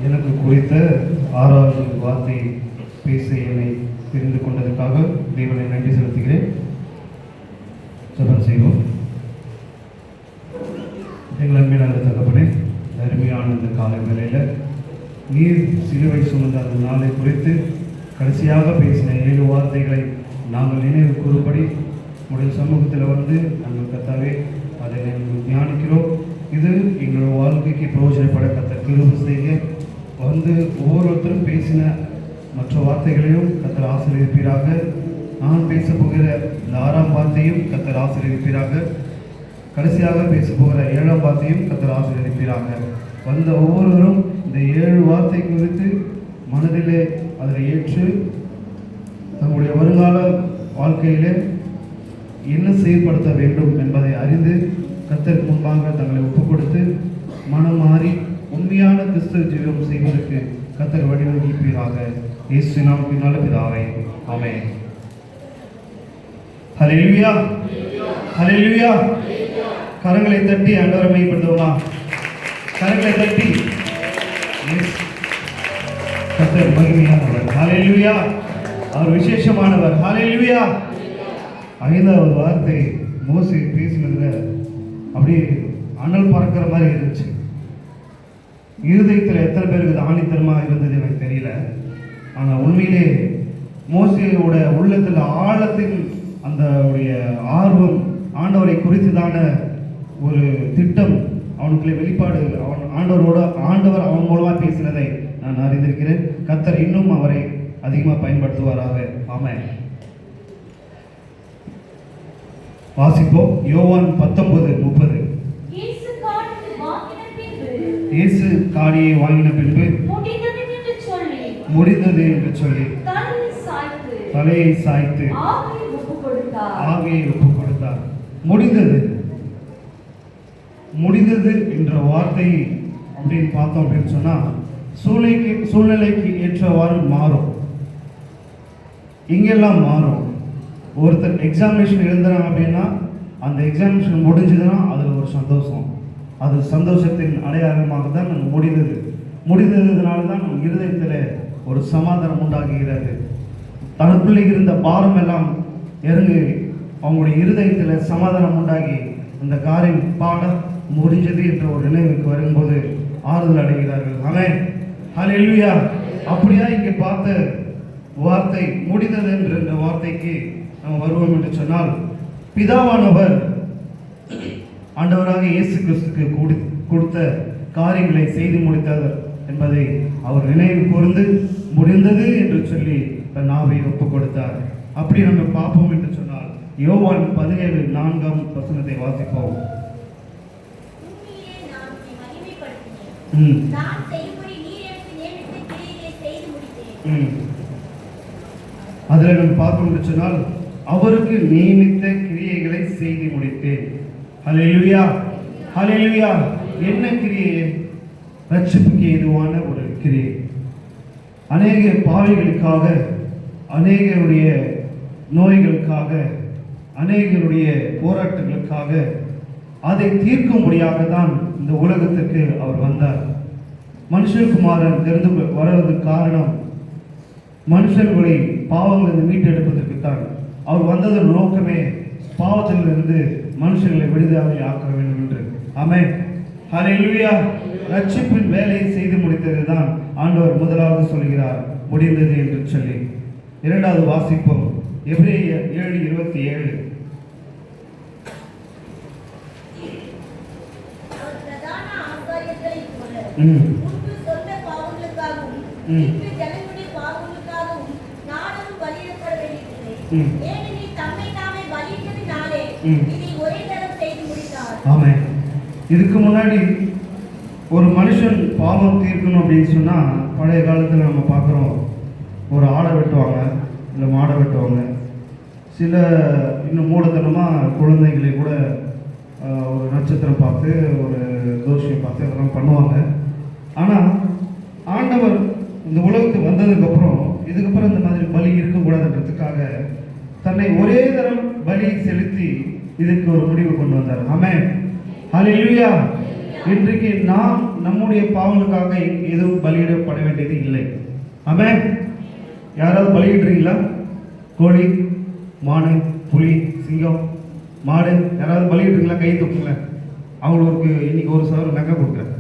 எனக்கு குறித்த 6வது வார்த்தை பேச என்னை தெரிந்து கொண்டதற்காக தேவனை நன்றி செலுத்துகிறேன். ஜெபம் செய்வோம். எங்கள் அன்பின் நல்ல தகப்பனே, அருமையான இந்த காலை வேளையில் நீர் சிலுவை சுமந்த அந்த நாளை குறித்து கடைசியாக பேசின 7 வார்த்தைகளை நாங்கள் நினைவு கூறும்படி உடைய சமூகத்தில் வந்து நாங்கள் கர்த்தாவே அதை நாங்கள் தியானிக்கிறோம். இது எங்களோட வாழ்க்கைக்கு பிரயோஜனப்பட கர்த்தர் கிருபை செய்ய வந்து ஒவ்வொருத்தரும் பேசின மற்ற வார்த்தைகளையும் கர்த்தர் ஆசீர்வதிப்பீராக. நான் பேச போகிற இந்த 6ஆம் வார்த்தையும் கர்த்தர் ஆசீர்வதிப்பீராக. கடைசியாக பேச போகிற 7ஆம் வார்த்தையும் கர்த்தர் ஆசீர்வதிப்பீராக. வந்த ஒவ்வொருவரும் இந்த 7 வார்த்தை குறித்து மனதிலே அதில் ஏற்று தங்களுடைய வருங்கால வாழ்க்கையிலே என்ன செயல்படுத்த வேண்டும் என்பதை அறிந்து கர்த்தருக்கு முன்பாக தங்களை ஒப்புக் கொடுத்து மனம் மாறி உண்மையான கிறிஸ்துவ ஜீவியம் செய்வதற்கு கர்த்தர் வழிவகுப்பீராக. இயேசு நாமத்தினால பிதாவே, ஆமென். ஹல்லேலூயா, ஹல்லேலூயா. கரங்களை தட்டி ஆண்டவரை மையப்படுத்துவோமா? கரங்களை தட்டி. கர்த்தர் மகிமையானவர். ஹல்லேலூயா. அவர் விசேஷமானவர். ஹல்லேலூயா. 5வது வார்த்தை மோசே பேசினதுல அப்படியே அனல் பறக்கிற மாதிரி இருந்துச்சு. இருதயத்தில் எத்தனை பேருக்கு ஆணித்தனமாக இருந்தது எனக்கு தெரியல. ஆனால் உண்மையிலே மோசேயோட உள்ளத்தில் ஆழத்தின் அந்த உடைய ஆர்வம் ஆண்டவரை குறித்துதான ஒரு திட்டம் அவனுக்குள்ளே வெளிப்பாடு ஆண்டவர் அவன் மூலமாக பேசினதை நான் அறிந்திருக்கிறேன். கர்த்தர் இன்னும் அவரை அதிகமாக பயன்படுத்துவாராக. ஆமென். வாசிப்போம். யோவான் 19:30. இயேசு காணியை வாங்கின பின்பு முடிந்தது என்று சொல்லி தலையை சாய்த்து ஆவியை ஒப்புக் கொடுத்தார். முடிந்தது என்ற வார்த்தை அப்படின்னு பார்த்தோம் அப்படின்னு சொன்னா சூழ்நிலைக்கு ஏற்றவாறு மாறும். இங்கெல்லாம் மாறும். ஒருத்தர் எக்ஸாமினேஷன் எழுதுறாங்க அப்படின்னா அந்த எக்ஸாமினேஷன் முடிஞ்சதுன்னா அதில் ஒரு சந்தோஷம். அது சந்தோஷத்தின் அடையாளமாக தான் நம்ம முடிந்ததுனால தான் நம் இருதயத்தில் ஒரு சமாதானம் உண்டாகுகிறது. தனக்குள்ளே இருந்த பாரம் எல்லாம் இறங்கி அவங்களுடைய இருதயத்தில் சமாதானம் உண்டாகி அந்த காரியம் பாடம் முடிஞ்சது என்ற ஒரு நினைவுக்கு வரும்போது ஆறுதல் அடைகிறார்கள். ஆமென், ஹல்லேலூயா. அப்படியா இங்கே பார்த்த வார்த்தை முடிந்தது என்ற வார்த்தைக்கு நம்ம வருவோம் என்று சொன்னால், பிதாவானவர் ஆண்டவராக இயேசு கிறிஸ்துக்கு கொடுத்த காரியங்களை செய்து முடித்தார் என்பதை அவர் நினைவு கூர்ந்து முடிந்தது என்று சொல்லி தன் ஆவியை ஒப்புக் கொடுத்தார். அப்படி நம்ம பார்ப்போம் என்று சொன்னால் யோவான் 17:4 வாசிப்போம். அதுல நம்ம பார்ப்போம் என்று சொன்னால் அவருக்கு நியமித்த கிரியைகளை செய்து முடித்தேன். ஹல்லேலூயா, ஹல்லேலூயா. என்ன கிரியை? ரட்சிப்புக்கு ஏதுவான ஒரு கிரியை. அநேக பாவிகளுக்காக, அநேகருடைய நோய்களுக்காக, அநேகருடைய போராட்டங்களுக்காக அதை தீர்க்கும்படியாக தான் இந்த உலகத்துக்கு அவர் வந்தார். மனுஷகுமாரன் தெரிந்து வருவதற்கு காரணம் மனுஷர்களை பாவங்களிலிருந்து மீட்டெடுப்பதற்கு தான். அவர் வந்ததன் நோக்கமே பாவத்திலிருந்து மனுஷர்களை விடுதலை ஆக்க வேண்டும் என்று. ஆமென், ஹல்லேலூயா. ரட்சிப்பின் வேலையை செய்து முடித்தது தான் ஆண்டவர் முதலாவது சொல்கிறார் முடிந்தது என்று சொல்லி. 2வது வாசிப்போம். எபிரேயர் 7:27. ஆமென். இதுக்கு முன்னாடி ஒரு மனுஷன் பாவம் தீர்க்கணும் அப்படின்னு சொன்னா பழைய காலத்தில் நம்ம பார்க்குறோம், ஒரு ஆடை வெட்டுவாங்க, இல்லை மாடை வெட்டுவாங்க. சில இன்னும் மூடத்தனமாக குழந்தைகளை கூட ஒரு நட்சத்திரம் பார்த்து ஒரு தோஷியை பார்த்து அதெல்லாம் பண்ணுவாங்க. ஆனால் ஆண்டவர் இந்த உலகத்துக்கு வந்ததுக்கப்புறம் இதுக்கப்புறம் இந்த மாதிரி பலி இருக்கக்கூடாதுன்றதுக்காக தன்னை ஒரே தரம் பலி செலுத்தி இதுக்கு ஒரு முடிவு கொண்டு வந்தார். ஆமென், ஹல்லேலூயா. இன்றைக்கு நம்முடைய பாவங்களுக்காக எதுவும் பலியிடப்பட வேண்டியது இல்லை. ஆமென். யாராவது பலியிடுறீங்களா? கோழி, மாடு, புலி, சிங்கம், மாடு யாராவது பலியிடுறீங்களா? கை தூக்குங்க. அவங்களுக்கு இன்னைக்கு ஒரு சவரம் நகை கொடுக்குறேன்.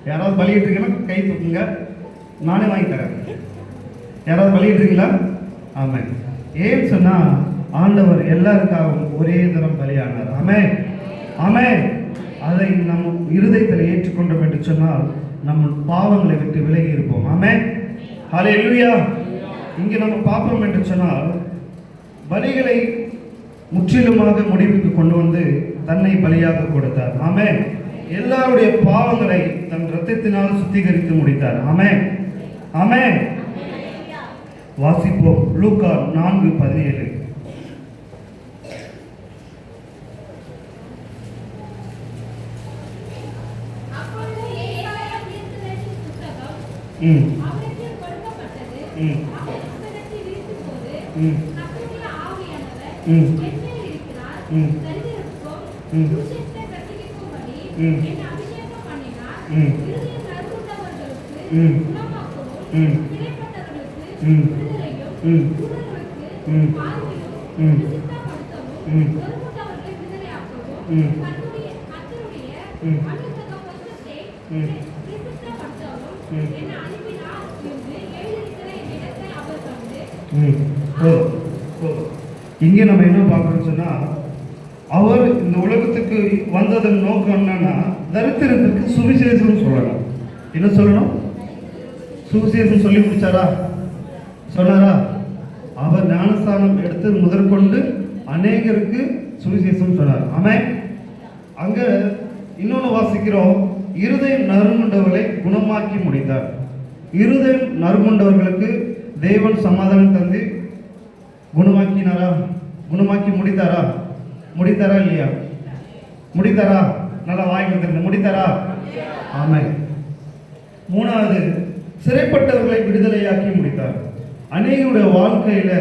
யாராவது பலியிடுறீங்களா? கை தூக்குங்க, நானே வாங்கி தரேன். யாராவது பலியிடுறீங்களா? ஆமென். ஏன்னு சொன்னா ஆண்டவர் எல்லாருக்காகவும் ஒரே தரம் பலியானார். ஆமென், ஆமென். அதை நம் இருதயத்தில் ஏற்றுக்கொண்டோம் என்று சொன்னால் நம்ம பாவங்களை விட்டு விலகி இருப்போம். ஆமென், ஹல்லேலூயா. இங்கே நம்ம பார்ப்போம் என்று சொன்னால் பலிகளை முற்றிலுமாக முடிவுக்கு கொண்டு வந்து தன்னை பலியாக கொடுத்தார். ஆமென். எல்லாருடைய பாவங்களை தன் இரத்தத்தினால் சுத்திகரித்து முடித்தார். ஆமென், ஆமென். வாசிப்போம் லூக்கா 4:17. இங்கே நம்ம என்ன பார்க்கணும்னு சொன்னா, அவர் இந்த உலகத்துக்கு வந்ததன் நோக்கம் என்னன்னா தரித்திரத்திற்கு சுவிசேஷம் சொல்லணும். என்ன சொல்லணும்? சுவிசேஷம் சொல்லி முடிச்சாரா? சொன்னாரா? அவர் ஞானஸ்தானம் எடுத்து முதற்கொண்டு அநேகருக்கு சுவிசேஷம் சொன்னார். ஆமென். அங்க இன்னொன்று வாசிக்கிறோம், இருதயம் நறுங்குண்டவர்களை குணமாக்கி முடித்தார். இருதயம் நறுங்குண்டவர்களுக்கு தேவன் சமாதானம் தந்து குணமாக்கினாரா? குணமாக்கி முடித்தாரா? முடித்தாரா இல்லையா? முடித்தாரா? நல்லா வாய் வந்துருங்க. முடித்தாரா? ஆமென். மூணாவது, சிறைப்பட்டவர்களை விடுதலையாக்கி முடித்தார். அநேகருடைய வாழ்க்கையில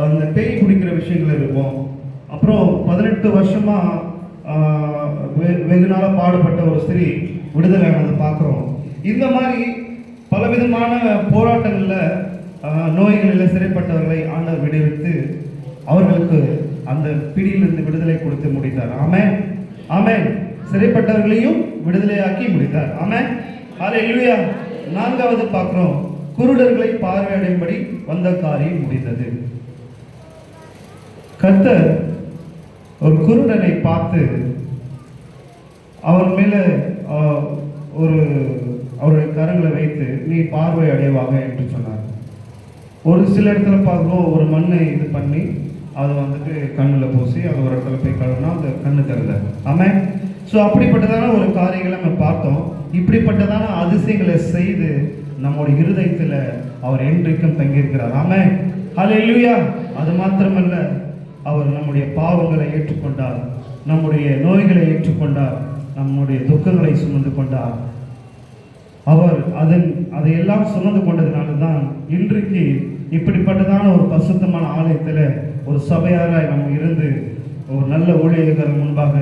அந்த பேய் பிடிக்கிற விஷயங்கள் இருக்கும். அப்புறம் 18 வருஷமா வெகு நாளாக பாடுபட்ட ஒரு ஸ்திரீ விடுதலையானதை பார்க்குறோம். இந்த மாதிரி பலவிதமான போராட்டங்களில் நோய்களில் சிறைப்பட்டவர்களை ஆண்டவர் விடுவித்து அவர்களுக்கு அந்த பிடியிலிருந்து விடுதலை கொடுத்து முடித்தார். ஆமென், ஆமென். சிறைப்பட்டவர்களையும் விடுதலையாக்கி முடித்தார். ஆமென், ஹல்லேலூயா. நான்காவது பார்க்கிறோம், குருடர்களை பார்வையடையும்படி வந்த காரியம் முடிந்தது. கர்த்தர் ஒரு குருடனை பார்த்து அவன் மேல அவருடைய கரங்களை வைத்து நீ பார்வை அடைவாக என்று சொன்னார். ஒரு சில இடத்துல பார்க்கிறோம், ஒரு மண்ணை இது பண்ணி அதை வந்துட்டு கண்ணில் பூசி அது ஒரு இடத்துல போய் கழுவினா அந்த கண்ணு திறந்த. ஆமென். ஸோ அப்படிப்பட்டதான ஒரு காரியங்களை நம்ம பார்த்தோம். இப்படிப்பட்டதான அதிசயங்களை செய்து நம்முடைய இருதயத்தில் அவர் என்றைக்கும் தங்கியிருக்கிறார். ஆமென், ஹல்லேலூயா. அது மாத்திரமல்ல, அவர் நம்முடைய பாவங்களை ஏற்றுக்கொண்டார், நம்முடைய நோய்களை ஏற்றுக்கொண்டார், நம்முடைய துக்கங்களை சுமந்து கொண்டார். அவர் அதையெல்லாம் சுமந்து கொண்டதுனால தான் இன்றைக்கு இப்படிப்பட்டதான ஒரு பரிசுத்தமான ஆலயத்தில் ஒரு சபையாராய் நம்ம இருந்து ஒரு நல்ல ஊழியர்கள் முன்பாக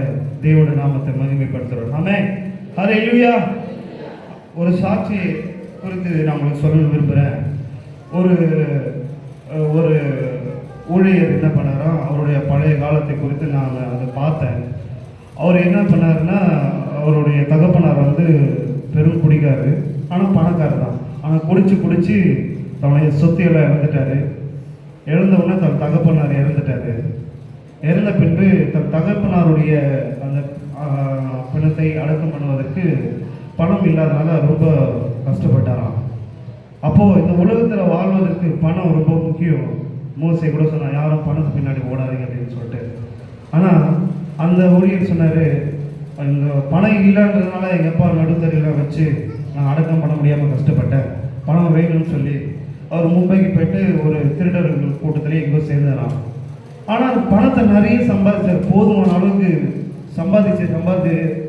தேவனுடைய நாமத்தை மகிமைப்படுத்துகிறோம். ஆமென், ஹல்லேலூயா. ஒரு சாட்சியை குறித்து நான் உங்களுக்கு சொல்ல விரும்புகிறேன். ஒரு ஒரு ஊழியர் என்ன பண்ணாரா, அவருடைய பழைய காலத்தை குறித்து நான் அதை பார்த்தேன். அவர் என்ன பண்ணாருன்னா, அவருடைய தகப்பனார் வந்து பெரும் குடிக்காரு, ஆனால் பணக்காரர் தான். ஆனால் குடிச்சு தன்னுடைய சொத்தியெல்லாம் இழந்துட்டாரு. இழந்த உடனே தன் தகப்பனார் இறந்துட்டாரு. இறந்த பின்பு தன் தகப்பனாருடைய அந்த பிணத்தை அடக்கம் பண்ணுவதற்கு பணம் இல்லாதனால ரொம்ப கஷ்டப்பட்டாராம். அப்போது இந்த உலகத்தில் வாழ்வதற்கு பணம் ரொம்ப முக்கியம். மோசே கூட சொன்னார், யாரும் பணத்துக்கு பின்னாடி ஓடாதீங்க அப்படின்னு சொல்லிட்டு. ஆனால் அந்த ஊழியர் சொன்னார், இந்த பணம் இல்லைன்றதுனால எங்கள் அப்பா நடுத்தறியில் வச்சு நான் அடக்கம் பண்ண முடியாமல் கஷ்டப்பட்டேன், பணம் வேணும்னு சொல்லி அவர் மும்பைக்கு போயிட்டு ஒரு திருடர்கள் கூட்டத்திலே எங்கோ சேர்ந்தாராம். ஆனால் பணத்தை நிறைய சம்பாதிச்சார், போதுமான அளவுக்கு சம்பாதிச்சு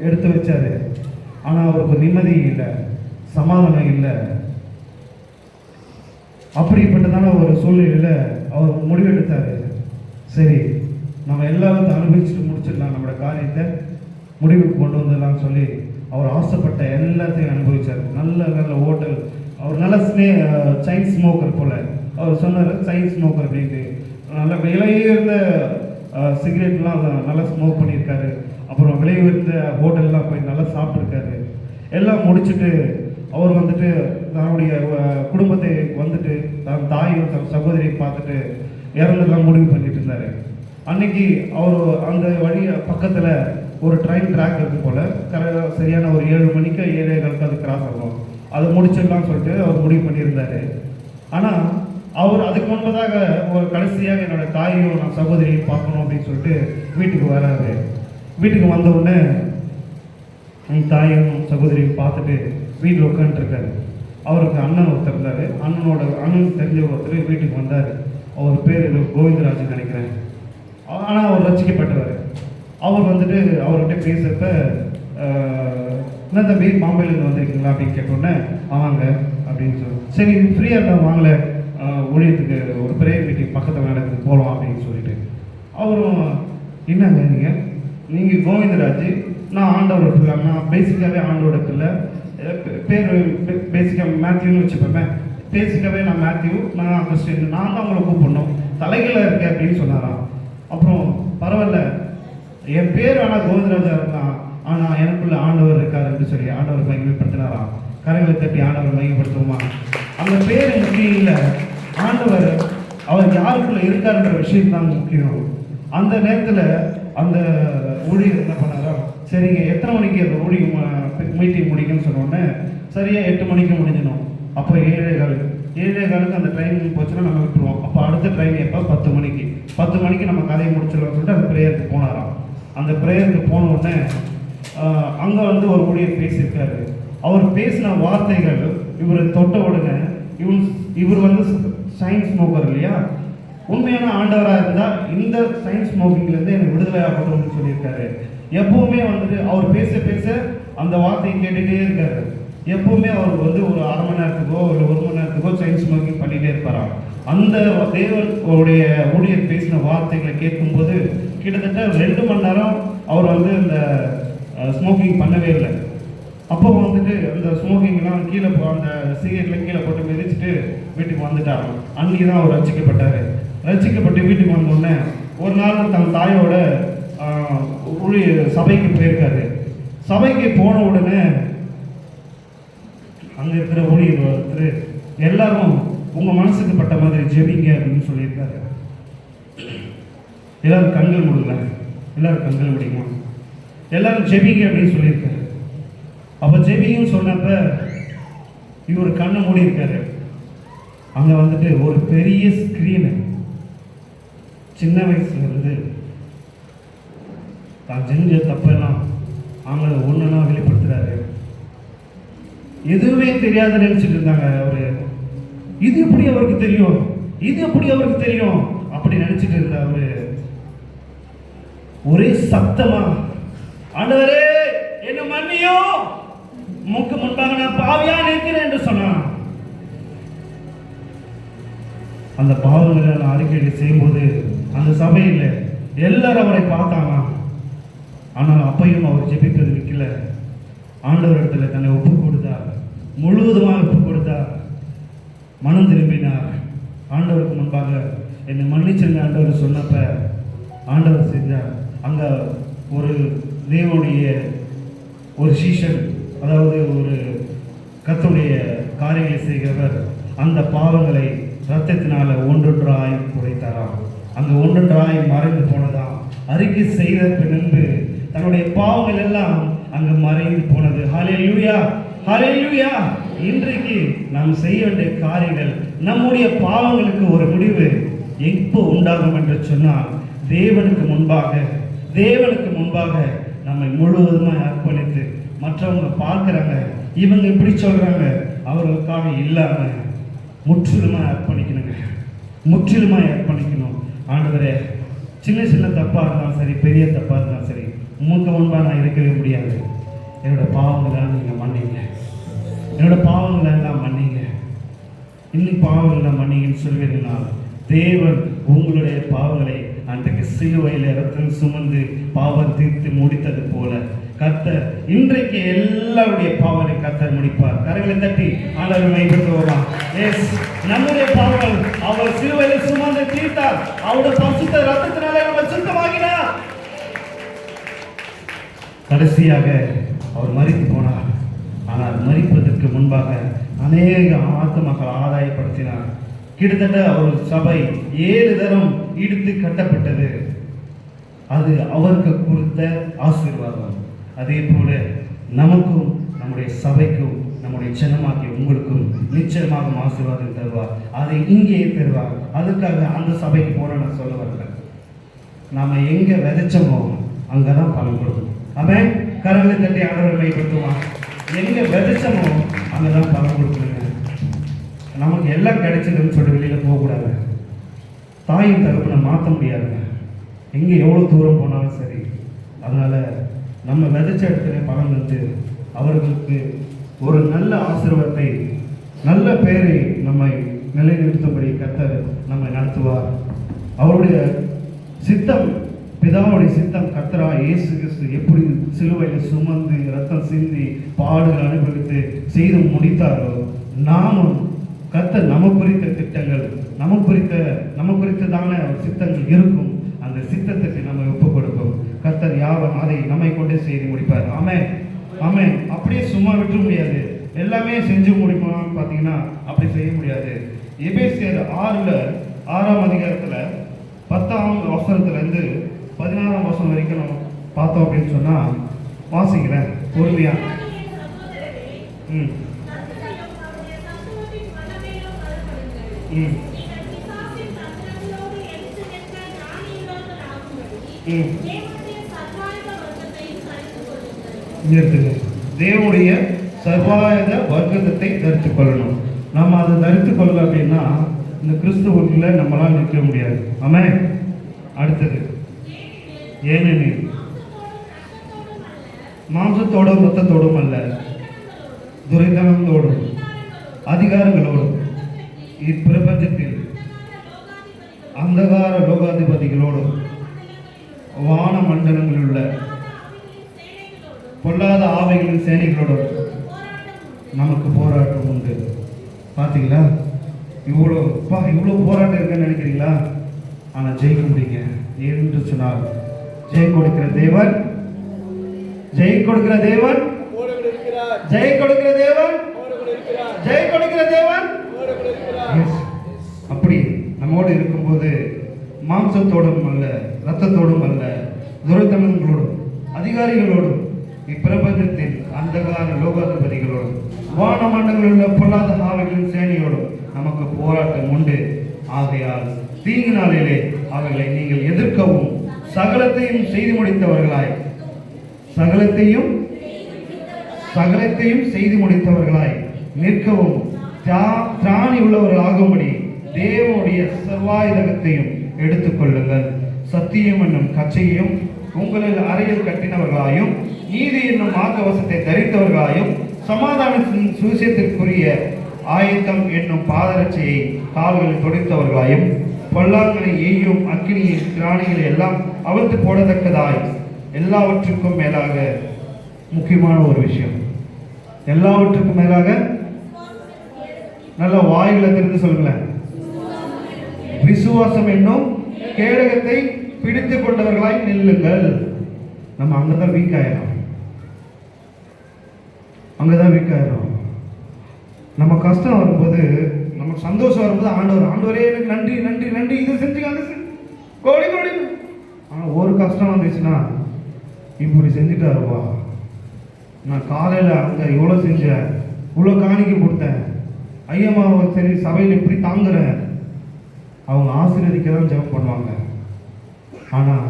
எடுத்து வச்சார். ஆனால் அவருக்கு நிம்மதி இல்லை, சமாதானம் இல்லை. அப்படிப்பட்டதான ஒரு சூழ்நிலையில் அவர் முடிவெடுத்தார், சரி நம்ம எல்லாத்தையும் அனுபவிச்சுட்டு முடிச்சிடலாம், நம்மளோட காரியத்தை முடிவுக்கு கொண்டு வந்துடலாம்னு சொல்லி அவர் ஆசைப்பட்ட எல்லாத்தையும் அனுபவிச்சார். நல்ல நல்ல ஹோட்டல், அவர் நல்ல சைன் ஸ்மோக்கர் போல். அவர் சொன்னார் சைன் ஸ்மோக்கர் அப்படின்ட்டு. நல்ல விலையுயர்ந்த சிகரெட்லாம் நல்லா ஸ்மோக் பண்ணியிருக்காரு. அப்புறம் விலையுயர்ந்த ஹோட்டல்லாம் போய் நல்லா சாப்பிட்ருக்காரு. எல்லாம் முடிச்சுட்டு அவர் வந்துட்டு தன்னுடைய குடும்பத்தை வந்துட்டு தன் தாயும் தன் சகோதரியை பார்த்துட்டு இறந்துலாம் முடிவு பண்ணிட்டு இருந்தார். அன்னைக்கு அவர் அந்த வழி பக்கத்தில் ஒரு ட்ரெயின் ட்ராக் இருக்கு போல். சரியான ஒரு 7 மணிக்கு 7:15 அது கிராஸ் ஆகும். அதை முடிச்சிடலாம்னு சொல்லிட்டு அவர் முடிவு பண்ணியிருந்தார். ஆனால் அவர் அதுக்கு முன்பதாக ஒரு கடைசியாக என்னோட தாயையும் நான் சகோதரியும் பார்க்கணும் அப்படின்னு சொல்லிட்டு வீட்டுக்கு வராரு. வீட்டுக்கு வந்த உடனே என் தாயும் சகோதரியும் பார்த்துட்டு வீட்டில் உட்காந்துருக்காரு. அவருக்கு அண்ணன் ஒருத்தர் இருந்தார். அண்ணன் தெரிஞ்ச ஒருத்தர் வீட்டுக்கு வந்தார். அவர் பேர் கோவிந்தராஜன் நினைக்கிறேன். ஆனால் அவர் ரசிக்கப்பட்டவர். அவர் வந்துட்டு அவர்கிட்ட பேசுகிறப்ப, என்ன தம்பி பாம்பேலேருந்து வந்திருக்கீங்களா அப்படின்னு கேட்டோன்னே, ஆமாங்க அப்படின்னு சொல்லி, சரி ஃப்ரீயாக இருந்தால் வாங்கல ஊழியத்துக்கு ஒரு ப்ரேயர் மீட்டிங் பக்கத்தில் நடக்குது போகலாம் அப்படின்னு சொல்லிட்டு. அவரும் என்னங்க நீங்கள் கோவிந்தராஜ், நான் ஆண்டவர் பிள்ளை, நான் பேசிக்காகவே ஆண்டோட பிள்ளை, பேர் பேசிக்காக மேத்யூன்னு வச்சுப்பேன், பேசிக்காகவே நான் மேத்யூ, நான் கிறிஸ்டின், நான் தான் உங்களை கூப்பிடணும், தலைகளாக இருக்கேன் அப்படின்னு சொன்னாராம். அப்புறம் பரவாயில்ல, என் பேர் ஆனால் கோவிந்தராஜா இருக்கான், ஆனால் எனக்குள்ள ஆண்டவர் இருக்கார் என்று சொல்லி ஆண்டவர் மகிமைப்படுத்தினாராம். கரங்களை தட்டி ஆண்டவர் மகிமைப்படுத்துவோமா? அந்த பேர் முக்கியம் இல்லை, ஆண்டவர் அவர் யாருக்குள்ள இருக்காருன்ற விஷயம் தான் முக்கியம். அந்த நேரத்தில் அந்த ஊழியர் என்ன பண்ணாரா, சரிங்க எத்தனை மணிக்கு அந்த மீட்டிங் முடிக்குன்னு சொன்னோடனே சரியாக 8 மணிக்கு முடிஞ்சிடும். அப்போ 7:15 அந்த ட்ரெயின் போச்சுன்னா நம்ம விட்டுருவோம். அப்போ அடுத்த ட்ரெயின் எப்போ 10 மணிக்கு. 10 மணிக்கு நம்ம கதையை முடிச்சிடலாம்னு சொல்லிட்டு அந்த ப்ரேயருக்கு போனாராம். அந்த ப்ரேயருக்கு போன உடனே அங்கே வந்து ஒரு ஊழியர் பேசியிருக்காரு. அவர் பேசின வார்த்தைகள் இவர் தொட்ட உடனே இவர் வந்து சயின்ஸ் ஸ்மோக்கர் இல்லையா, உண்மையான ஆண்டவராக இருந்தால் இந்த சயின்ஸ் ஸ்மோக்கிங்லேருந்து எனக்கு விடுதலை ஆகணும்னு சொல்லியிருக்காரு. எப்பவுமே வந்துட்டு அவர் பேச பேச அந்த வார்த்தையை கேட்டுகிட்டே இருக்காரு. எப்பவுமே அவர் வந்து ஒரு 1/2 மணி நேரத்துக்கோ இல்லை 1 மணி நேரத்துக்கோ சயின்ஸ் ஸ்மோக்கிங் பண்ணிகிட்டே இருப்பாராம். அந்த தேவனுடைய ஊழியர் பேசின வார்த்தைகளை கேட்கும்போது கிட்டத்தட்ட 2 மணி நேரம் அவர் வந்து இந்த ஸ்மோக்கிங் பண்ணவே இல்லை. அப்போ வந்துட்டு அந்த ஸ்மோக்கிங்லாம் கீழே அந்த சிகரெட்லாம் கீழே போட்டு மிதிச்சுட்டு வீட்டுக்கு வந்துட்டார். அன்றைக்கி தான் அவர் ரசிக்கப்பட்டார். ரசிக்கப்பட்டு வீட்டுக்கு வந்தோடனே ஒரு நாள் தன் தாயோட சபைக்கு போயிருக்காரு. சபைக்கு போன உடனே அங்கே இருக்கிற ஊழியர் ஒருத்தர் எல்லாரும் உங்கள் மனசுக்கு பட்ட மாதிரி ஜெபிங்க அப்படின்னு சொல்லியிருக்காரு. எல்லாரும் கண்கள் முடியல, எல்லாரும் கண்கள் முடியுமா, எல்லாரும் ஜெபிங்க அப்படின்னு சொல்லியிருக்காரு. அப்போ ஜெபிங்கன்னு சொன்னப்ப இவர் கண்ணை மூடி இருக்காரு. அங்கே வந்துட்டு ஒரு பெரிய ஸ்க்ரீனு, சின்ன வயசுல இருந்து தான் செஞ்ச தப்பெல்லாம் அவங்க ஒன்றுனா வெளிப்படுத்துறாரு. எதுவுமே தெரியாத நினைச்சிட்டு இருந்தாங்க அவரு. இது எப்படி அவருக்கு தெரியும், இது எப்படி அவருக்கு தெரியும் அப்படி நினைச்சிட்டு இருந்த அவரு ஒரே சத்தமா, ஆண்டவரே என்ன மன்னியோ, மூக்கு முன்பாக நான் பாவியா நிற்கிறேன் என்று சொன்னான். அந்த பாவங்களை நான் அறிக்கை செய்யும்போது அந்த சபையில் எல்லாரும் அவரை பார்த்தாங்க. ஆனால் அப்பையும் அவர் ஜெபிப்பது நிற்கல. ஆண்டவர் இடத்துல தன்னை ஒப்பு கொடுத்தார், முழுவதுமாக ஒப்பு கொடுத்தார், மனம் திரும்பினார். ஆண்டவருக்கு முன்பாக என்னை மன்னிச்சிருங்க ஆண்டவர் சொன்னப்ப ஆண்டவர் செஞ்சார். அங்கே ஒரு தேவனுடைய ஒரு சீஷன், அதாவது ஒரு கர்த்தருடைய காரியங்களை செய்கிறவர் அந்த பாவங்களை இரத்தத்தினால ஒன்றொன்றாய் குறைத்தாராம். அங்கே ஒன்றொன்றாய் மறைந்து போனதாம். அறிக்கை செய்த பின்பு தன்னுடைய பாவங்கள் எல்லாம் அங்கு மறைந்து போனது. ஹல்லேலூயா, ஹல்லேலூயா. இன்றைக்கு நாம் செய்ய வேண்டிய காரியங்கள், நம்முடைய பாவங்களுக்கு ஒரு முடிவு எப்போ உண்டாகும் என்று சொன்னால் தேவனுக்கு முன்பாக நம்மை முழுவதுமாக அர்ப்பணித்து, மற்றவங்க பார்க்குறாங்க இவங்க இப்படி சொல்கிறாங்க அவர்களுக்காக இல்லாமல் முற்றிலுமாக அர்ப்பணிக்கணும். ஆண்டவரே, சின்ன தப்பாக இருந்தாலும் சரி, பெரிய தப்பாக இருந்தாலும் சரி, உங்களுக்கு முன்பாக நான் இருக்கவே முடியாது. என்னோட பாவங்களெல்லாம் நீங்கள் மன்னிங்க, என்னோட பாவங்களெல்லாம் மன்னிங்க, இன்னைக்கு பாவங்களெல்லாம் மன்னிங்கன்னு சொல்வீர்கள். தேவன் உங்களுடைய பாவங்களை அன்றைக்கு சிலுவையில் ரத்தம் சுமந்து பாவம் தீர்த்து முடித்தது போல கர்த்தர் இன்றைக்கு எல்லாருடைய பாவங்களை கர்த்தர் முடிப்பார். கரங்களை தட்டி ஆண்டவரை மையப்படுத்துவோமா? எஸ், நம்முடைய பாவங்கள் அவர் சிலுவையில் சுமந்து தீர்த்தார். அவருடைய பரிசுத்த ரத்தத்தினாலே நம்ம சுத்தமாகினார். கடைசியாக அவர் மரித்து போனார். ஆனால் மரிப்பதற்கு முன்பாக அநேக ஆத்மக்கள் ஆதாயப்படுத்தினார். கிட்டத்தட்ட அவர் சபை 7 தரம் இடித்து கட்டப்பட்டது. அது அவருக்கு கொடுத்த ஆசீர்வாதம். அதே போல நமக்கும் நம்முடைய சபைக்கும் நம்முடைய ஜனமாகிய உங்களுக்கும் நிச்சயமாக ஆசீர்வாதம் தருவார். அதை இங்கேயே தருவார். அதுக்காக அந்த சபைக்கு போன நான் சொல்ல வரல. நாம எங்க விதைச்சோமோ அங்கதான் பலன் கொடுக்கணும். அவன் கரங்களை தட்டி ஆண்டவரை மையப்படுத்துவான். எங்க விதைச்சோமோ அங்கதான் பலன் கொடுக்கணுங்க. நமக்கு எல்லாம் கிடைச்சதுன்னு சொல்லிட்டு வெளியில போகக்கூடாது. தாயும் தகப்பனை மாற்ற முடியாதுங்க. எங்கே எவ்வளோ தூரம் போனாலும் சரி. அதனால் நம்ம விதைச்ச இடத்துல பலன் வந்து அவர்களுக்கு ஒரு நல்ல ஆசீர்வாதத்தை, நல்ல பெயரை நம்மை நிலைநிறுத்தும்படி கர்த்தர் நம்மை நடத்துவார். அவருடைய சித்தம், பிதாவுடைய சித்தம், கர்த்தராகிய இயேசு கிறிஸ்து எப்படி சிலுவையில் சுமந்து ரத்தம் சிந்தி பாடுகள் அனுபவித்து செய்து முடித்தாரோ, நாமும் கர்த்தர் நமக்கு குறித்த திட்டங்கள், நமக்கு குறித்ததான சித்தங்கள் இருக்கும். அந்த சித்தத்துக்கு நம்ம ஒப்பு கொடுப்போம். கர்த்தர் யாவன் அதை நம்மை கொண்டே செய்து முடிப்பார். ஆமென், ஆமென். அப்படியே சும்மா விட்டுற முடியாது. எல்லாமே செஞ்சு முடிக்கணும்னு பார்த்தீங்கன்னா அப்படி செய்ய முடியாது. எபேசியர் 6ஆம் அதிகாரத்தில் 10ஆம் வசனத்திலிருந்து 16ஆம் வசனம் வரைக்கும் நம்ம பார்த்தோம் அப்படின்னு சொன்னா, வாசிக்கிறேன் பொறுமையா. தேவனுடைய சர்வாயுத வர்க்கத்தை தரித்துக் கொள்ளணும். நம்ம அதை தரித்துக் கொள்ளல அப்படின்னா இந்த கிறிஸ்துவுக்குள்ள நம்மளால் நிற்க முடியாது. ஆமென். அடுத்தது, ஏனெனில் மாம்சத்தோடும் ரத்தத்தோடும் அல்ல, துரைத்தனங்களோடும் அதிகாரங்களோடும் இப்பிரபஞ்சத்தில் அந்தகார லோகாதிபதிகளோடும் வான மண்டலங்களில் உள்ள பொல்லாத ஆவிகளின் சேனைகளோடும் நமக்கு போராட்டம் உண்டு. பார்த்தீங்களா? இவ்வளோ போராட்டம் இருக்குன்னு நினைக்கிறீங்களா? ஆனால் ஜெயிக்க முடியுங்க. என்று சொன்னால் ஜெயம் கொடுக்கிற தேவன், ஜெயம் கொடுக்கிற தேவன், ஜெயம் கொடுக்கிற தேவன், ஜெயம் கொடுக்கிற தேவன் அப்படி நம்மோடு இருக்கும்போது மாம்சத்தோடும் அல்ல, ரத்தத்தோடும் அல்ல, துரைத்தனங்களோடும் அதிகாரிகளோடும் இப்பிரபஞ்சத்தின் அந்தகார லோகாதிபதிகளோடும் வானமண்டங்களில் உள்ள பொல்லாத ஆவிகளின் சேனையோடும் நமக்கு போராட்டம் உண்டு. ஆகையால் தீங்கு நாளிலே அவைகளை நீங்கள் எதிர்க்கவும் சகலத்தையும் செய்து முடித்தவர்களாய் நிற்கவும் திராணி உள்ளவர்களாகும்படி தேவனுடைய சர்வாயுதத்தையும் எடுத்துக்கொள்ளுங்கள். சத்தியம் என்னும் கச்சையையும் உங்களில் அறையில் கட்டினவர்களாயும் நீதி என்னும் மார்க்கவசத்தை தரித்தவர்களாயும் சமாதானத்தின் சுவிசேஷத்திற்குரிய ஆயத்தம் என்னும் பாதரட்சையை கால்களில் தொடுத்தவர்களாயும் பொல்லாங்கனை எய்யும் அக்கினியின் திராணிகளை எல்லாம் அவிழ்த்து போடத்தக்கதாய் எல்லாவற்றுக்கும் மேலாக முக்கியமான ஒரு விஷயம், எல்லாவற்றுக்கும் மேலாக நல்ல வாயுகளை தெரிந்து சொல்லுங்களேன், விசுவாசம் என்னும் கேடகத்தை பிடித்துக் கொண்டவர்களாய் நில்லுங்கள். நம்ம அங்கதான் வீக் ஆயிடும். நம்ம கஷ்டம் வரும்போது, நமக்கு சந்தோஷம் வரும்போது ஆண்டவரே எனக்கு நன்றி நன்றி நன்றி, இது செஞ்சு அது கோடி கோடி. ஆனால் ஒரு கஷ்டம் வந்துச்சுன்னா, இப்படி செஞ்சுட்டாருப்பா, நான் காலையில் அங்கே இவ்வளோ செஞ்சேன், இவ்வளோ காணிக்கை கொடுத்தேன், ஐயம்மாவை சரி சபையில் இப்படி தாங்குறேன், அவங்க ஆசீர்வதிக்க தான் ஜெபம் பண்ணுவாங்க. ஆனால்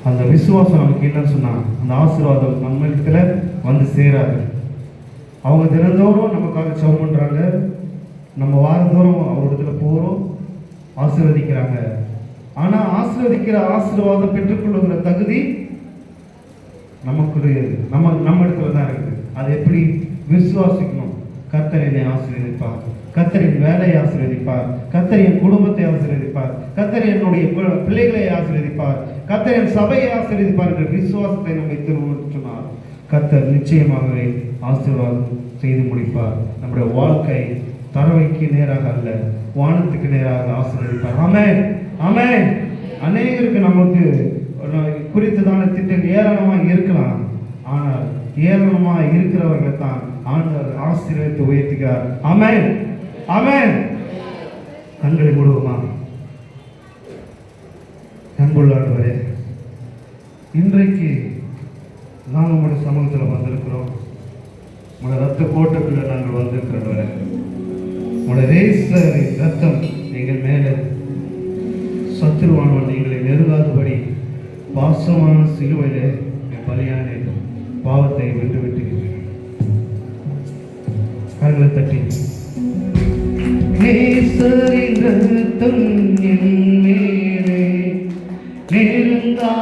அந்த விசுவாசம் நமக்கு என்னன்னு சொன்னால், அந்த ஆசீர்வாதம் நம்ம இடத்துல வந்து சேராது. அவங்க தினந்தோறும் நமக்காக ஜெபம் பண்ணுறாங்க, நம்ம வாரந்தோறும் அவரிடத்துல போகிறோம், ஆசீர்வதிக்கிறாங்க. ஆனால் ஆசீர்வதிக்கிற ஆசீர்வாதம் பெற்றுக்கொள்ளுகிற தகுதி நமக்கு நம்ம இடத்துல தான் இருக்குது. அது எப்படி? விசுவாசிக்கணும். கர்த்தர் என்னை ஆசீர்வதிப்பார், கர்த்தரின் வேலையை ஆசீர்வதிப்பார். கர்த்தர் என் குடும்பத்தை ஆசீர்வதிப்பார். கர்த்தர் என்னுடைய பிள்ளைகளை ஆசீர்வதிப்பார். கர்த்தர் என் சபையை ஆசீர்வதிப்பார் என்ற விசுவாசத்தை நம்மை திருமணம் கர்த்தர் நிச்சயமாகவே ஆசீர்வாதம் செய்து முடிப்பார். நம்முடைய வாழ்க்கை தரவைக்கு நேராக அல்ல, வானத்துக்கு நேராக ஆசீர்வதிப்பார். ஆமென், ஆமென். அநேகருக்கு நமக்கு குறித்ததான திட்டம் ஏராளமாக இருக்கலாம். ஆனால் ஏராளமாக இருக்கிறவர்களை தான் ஆண்டவர் ஆசீர்வதித்து உயர்த்துகிறார். ஆமென், ஆமென். கண்களை மூடுவோமா? அன்புள்ள ஆண்டவரே, இன்றைக்கு நாங்கள் உங்களுடைய சமூகத்தில் வந்திருக்கிறோம். உங்களுடைய ரத்த கோட்டைக்குள்ள நாங்கள் வந்திருக்கிறவரே, உங்களுடைய ரேசரின் ரத்தம் எங்கள் மேலே சத்துருவானவன் எங்களை நெருங்காதபடி பாசமான சிலுவையிலே பலியான பாவத்தை விட்டு விட்டு கரங்களை தட்டி ரத்தம் என் மேலே நெருங்கா